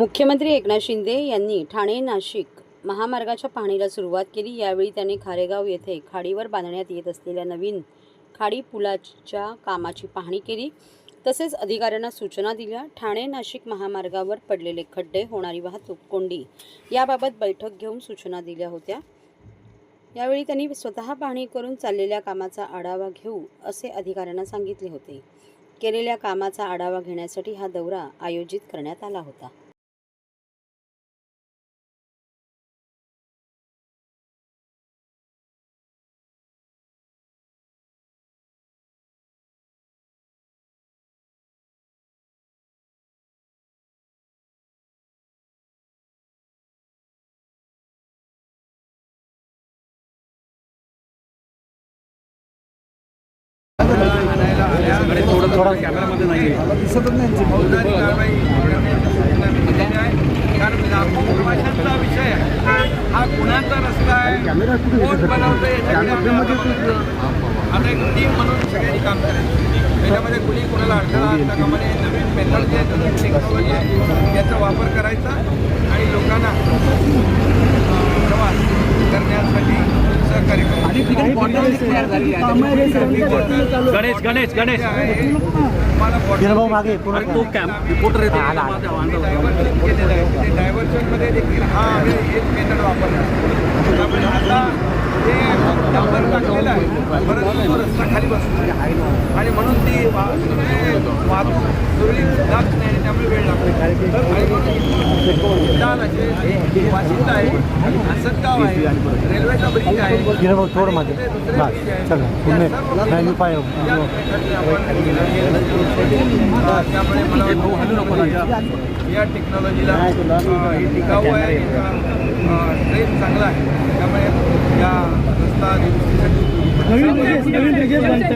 मुख्यमंत्री एकनाथ शिंदे यांनी ठाणे नाशिक महामार्गाच्या पाहणीला सुरुवात केली। यावेळी त्यांनी खारेगाव येथे खाडीवर बांधण्यात येत असलेल्या नवीन खाडी पुलाच्या कामाची पाहणी केली। तसेच अधिकाऱ्यांना सूचना दिल्या। ठाणे नाशिक महामार्गावर पडलेले खड्डे, होणारी वाहतूक कोंडी याबाबत बैठक घेऊन सूचना दिल्या होत्या। यावेळी त्यांनी स्वतः पाहणी करून चाललेल्या कामाचा आढावा घेऊ असे अधिकाऱ्यांना सांगितले होते। केलेल्या कामाचा आढावा घेण्यासाठी हा दौरा आयोजित करण्यात आला होता। थोडा कॅमेरामध्ये नाही दिसतच नाही फौजदारी कारवाई कारण लाखो प्रवाशांचा विषय हा गुन्ह्याचा रस्ता आहे। कोण बनवतं याच्यामध्ये आता एक टीम म्हणून सगळ्यांनी काम करायचं। त्याच्यामध्ये कुणी कोणाला अडथळा आणता कामा नये। नवीन मेथड जे नवीन टेक्नॉलॉजी आहे याचा वापर करायचा आणि लोकांना प्रवास करण्यासाठी सहकार्य करायचं। गणेश गणेश गणेश डायव्हर्जनमध्ये देखील हा एक मेथड वापरला त्यामुळे आता जे डांबर टाकलेला आहे परत तो रस्ता खाली बसतो आणि म्हणून ती वाहतूक सुरळीत जात नाही आणि त्यामुळे वेळ लागतो। आणि वाशिंद आहे, हसनगाव आहे, रेल्वेचा ब्रिज आहे, त्यामुळे मला या टेक्नॉलॉजीला टिकाऊ आहे, ट्रेन चांगला आहे, त्यामुळे या रस्ता दुरुस्तीसाठी